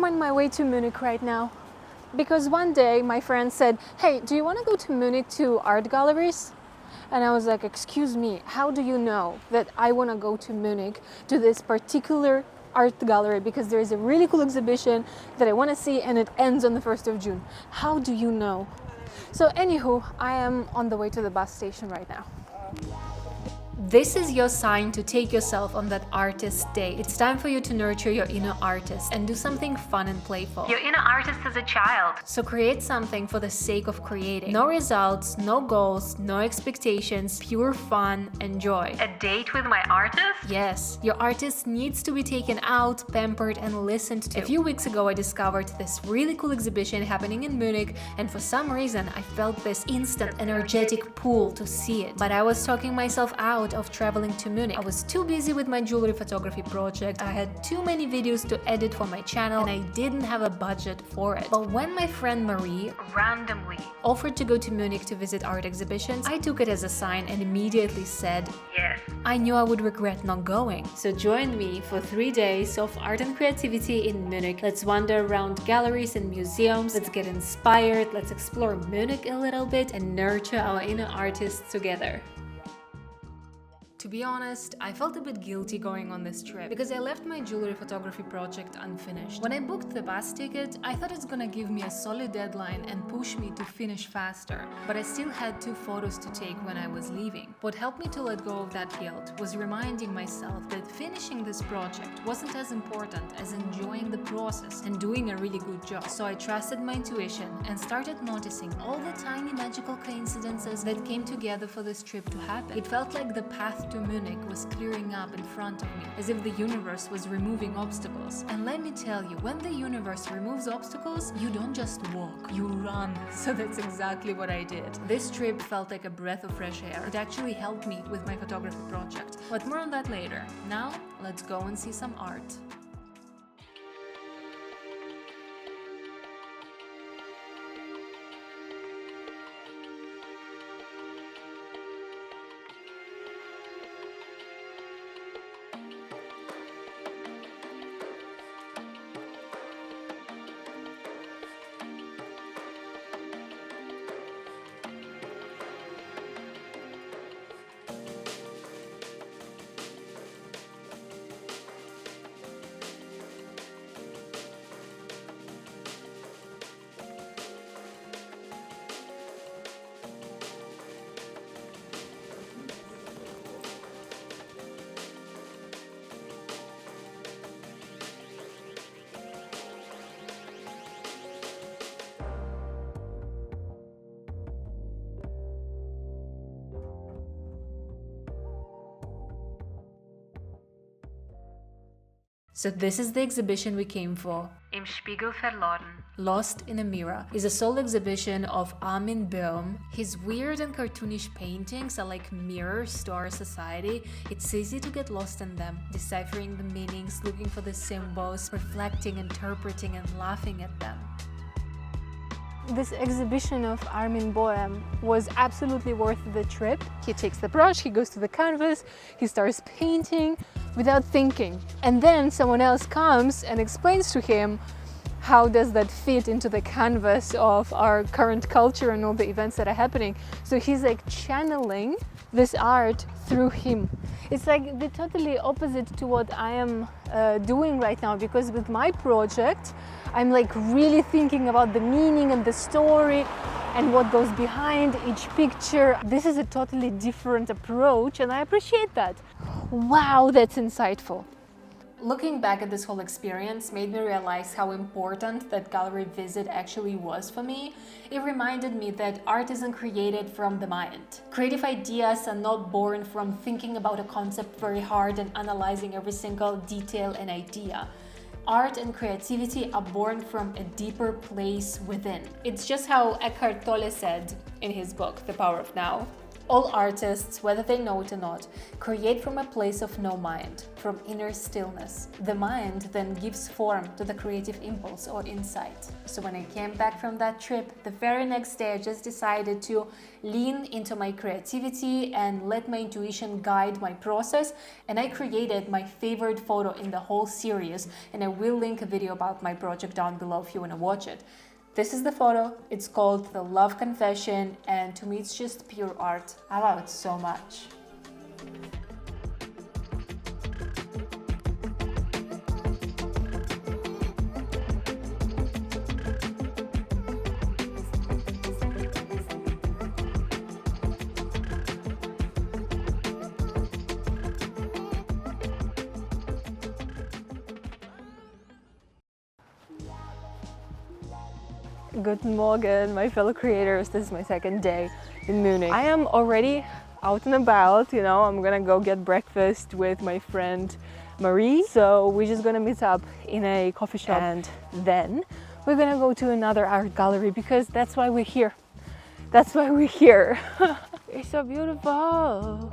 I'm on my way to Munich right now because one day my friend said, hey, do you want to go to Munich to art galleries? And I was like, excuse me, how do you know that I want to go to Munich to this particular art gallery because there is a really cool exhibition that I want to see and it ends on the 1st of June. How do you know? So anywho, I am on the way to the bus station right now. This is your sign to take yourself on that artist day. It's time for you to nurture your inner artist and do something fun and playful. Your inner artist is a child. So create something for the sake of creating. No results, no goals, no expectations, pure fun and joy. A date with my artist? Yes, your artist needs to be taken out, pampered and listened to. A few weeks ago I discovered this really cool exhibition happening in Munich, and for some reason I felt this instant energetic pull to see it. But I was talking myself out of traveling to Munich. I was too busy with my jewelry photography project, I had too many videos to edit for my channel, and I didn't have a budget for it. But when my friend Marie randomly offered to go to Munich to visit art exhibitions, I took it as a sign and immediately said yes. I knew I would regret not going. So join me for 3 days of art and creativity in Munich. Let's wander around galleries and museums, let's get inspired, let's explore Munich a little bit and nurture our inner artists together. To be honest, I felt a bit guilty going on this trip because I left my jewelry photography project unfinished. When I booked the bus ticket, I thought it's gonna give me a solid deadline and push me to finish faster, but I still had 2 photos to take when I was leaving. What helped me to let go of that guilt was reminding myself that finishing this project wasn't as important as enjoying the process and doing a really good job. So I trusted my intuition and started noticing all the tiny magical coincidences that came together for this trip to happen. It felt like the path to Munich was clearing up in front of me, as if the universe was removing obstacles. And let me tell you, when the universe removes obstacles, you don't just walk, you run. So that's exactly what I did. This trip felt like a breath of fresh air. It actually helped me with my photography project. But more on that later. Now, let's go and see some art. So this is the exhibition we came for. Im Spiegel verloren. Lost in a Mirror is a solo exhibition of Armin Boehm. His weird and cartoonish paintings are like mirrors to our society. It's easy to get lost in them, deciphering the meanings, looking for the symbols, reflecting, interpreting, and laughing at them. This exhibition of Armin Boehm was absolutely worth the trip. He takes the brush, he goes to the canvas, he starts painting without thinking. And then someone else comes and explains to him how does that fit into the canvas of our current culture and all the events that are happening. So he's like channeling this art through him. It's like the totally opposite to what I am doing right now, because with my project, I'm like really thinking about the meaning and the story and what goes behind each picture. This is a totally different approach and I appreciate that. Wow, that's insightful. Looking back at this whole experience made me realize how important that gallery visit actually was for me. It reminded me that art isn't created from the mind. Creative ideas are not born from thinking about a concept very hard and analyzing every single detail and idea. Art and creativity are born from a deeper place within. It's just how Eckhart Tolle said in his book, The Power of Now. All artists, whether they know it or not, create from a place of no mind, from inner stillness. The mind then gives form to the creative impulse or insight. So when I came back from that trip, the very next day I just decided to lean into my creativity and let my intuition guide my process, and I created my favorite photo in the whole series, and I will link a video about my project down below if you want to watch it. This is the photo. It's called The Love Confession, and to me it's just pure art. I love it so much. Good morning, my fellow creators. This is my second day in Munich. I am already out and about, I'm gonna go get breakfast with my friend Marie. So we're just gonna meet up in a coffee shop and then we're gonna go to another art gallery because that's why we're here. That's why we're here. It's so beautiful.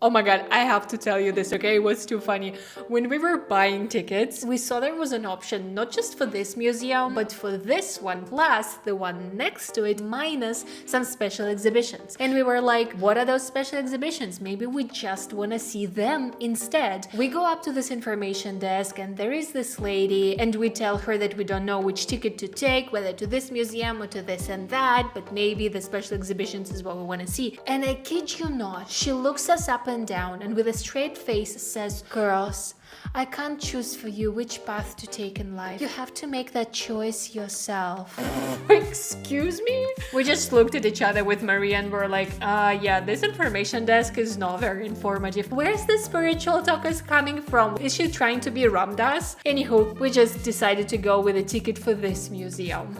Oh my god, I have to tell you this, okay? It was too funny. When we were buying tickets, we saw there was an option not just for this museum, but for this one, plus the one next to it, minus some special exhibitions. And we were like, what are those special exhibitions? Maybe we just want to see them instead. We go up to this information desk and there is this lady, and we tell her that we don't know which ticket to take, whether to this museum or to this and that, but maybe the special exhibitions is what we want to see. And I kid you not, she looks us up and down and with a straight face says, "Girls, I can't choose for you which path to take in life. You have to make that choice yourself." Excuse me? We just looked at each other with Marie and we're like, yeah, this information desk is not very informative. Where's the spiritual talkers coming from? Is she trying to be Ram Dass? Anywho, we just decided to go with a ticket for this museum.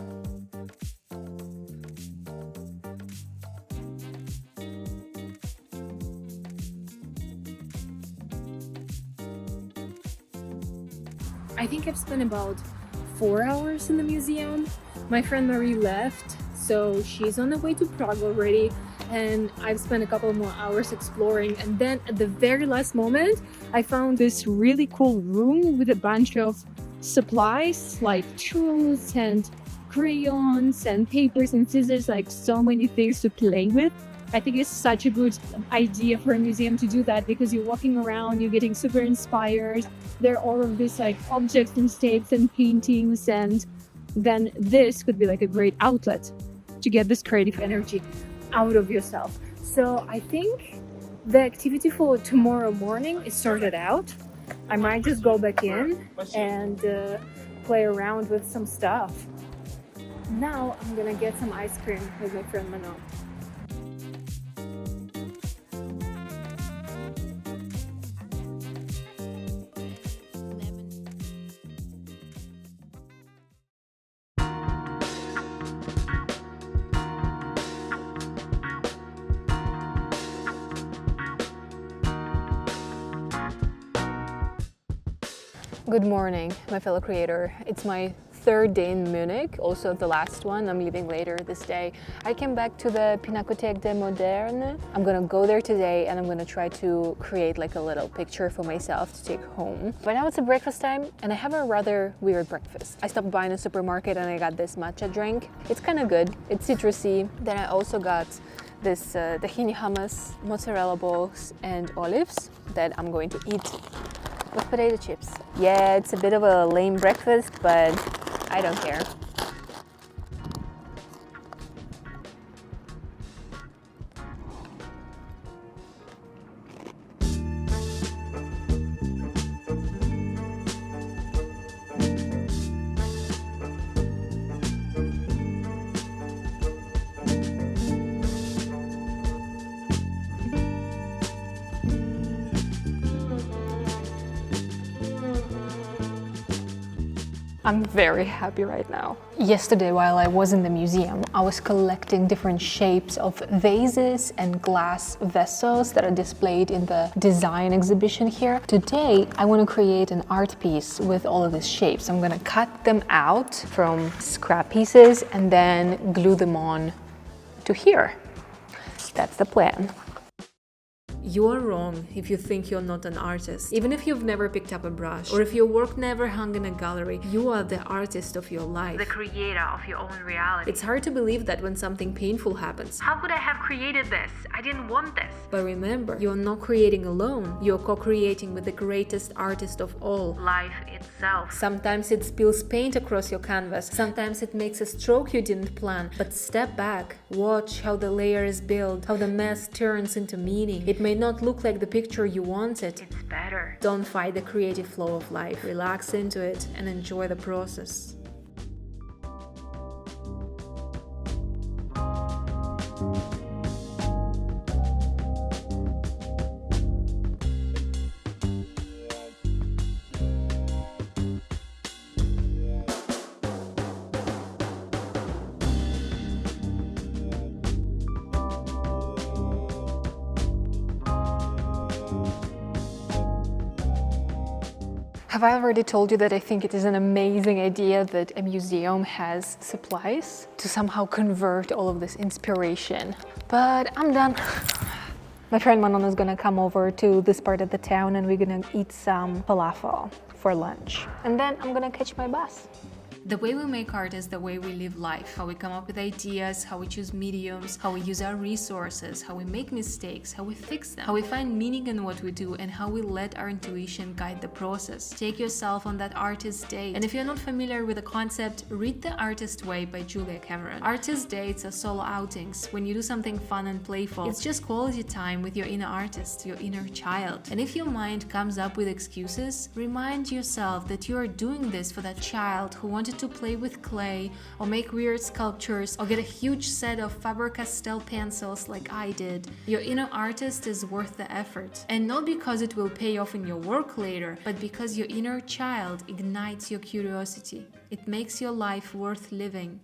I think I've spent about 4 hours in the museum. My friend Marie left, so she's on the way to Prague already, and I've spent a couple more hours exploring. And then at the very last moment, I found this really cool room with a bunch of supplies like tools and crayons and papers and scissors, like so many things to play with. I think it's such a good idea for a museum to do that because you're walking around, you're getting super inspired. There are all of these like objects and shapes and paintings, and then this could be like a great outlet to get this creative energy out of yourself. So I think the activity for tomorrow morning is sorted out. I might just go back in and play around with some stuff. Now I'm gonna get some ice cream with my friend Manon. Good morning, my fellow creator. It's my third day in Munich, also the last one. I'm leaving later this day. I came back to the Pinakothek der Moderne. I'm gonna go there today and I'm gonna try to create like a little picture for myself to take home. But now it's a breakfast time and I have a rather weird breakfast. I stopped by in a supermarket and I got this matcha drink. It's kind of good. It's citrusy. Then I also got this tahini hummus, mozzarella balls and olives that I'm going to eat with potato chips. Yeah, it's a bit of a lame breakfast, but I don't care. I'm very happy right now. Yesterday, while I was in the museum, I was collecting different shapes of vases and glass vessels that are displayed in the design exhibition here. Today, I want to create an art piece with all of these shapes. I'm going to cut them out from scrap pieces and then glue them on to here. That's the plan. You are wrong if you think you're not an artist. Even if you've never picked up a brush, or if your work never hung in a gallery, you are the artist of your life. The creator of your own reality. It's hard to believe that when something painful happens. How could I have created this? I didn't want this. But remember, you're not creating alone. You're co-creating with the greatest artist of all. Life itself. Sometimes it spills paint across your canvas. Sometimes it makes a stroke you didn't plan. But step back. Watch how the layer is built, how the mess turns into meaning. It may not look like the picture you wanted. It's better. Don't fight the creative flow of life. Relax into it and enjoy the process. Have I already told you that I think it is an amazing idea that a museum has supplies to somehow convert all of this inspiration? But I'm done. My friend Manon is gonna come over to this part of the town and we're gonna eat some falafel for lunch. And then I'm gonna catch my bus. The way we make art is the way we live life, how we come up with ideas, how we choose mediums, how we use our resources, how we make mistakes, how we fix them, how we find meaning in what we do, and how we let our intuition guide the process. Take yourself on that artist date. And if you're not familiar with the concept, read The Artist Way by Julia Cameron. Artist dates are solo outings. When you do something fun and playful, it's just quality time with your inner artist, your inner child. And if your mind comes up with excuses, remind yourself that you are doing this for that child who wanted to play with clay or make weird sculptures or get a huge set of Faber-Castell pencils like I did. Your inner artist is worth the effort. And not because it will pay off in your work later, but because your inner child ignites your curiosity. It makes your life worth living.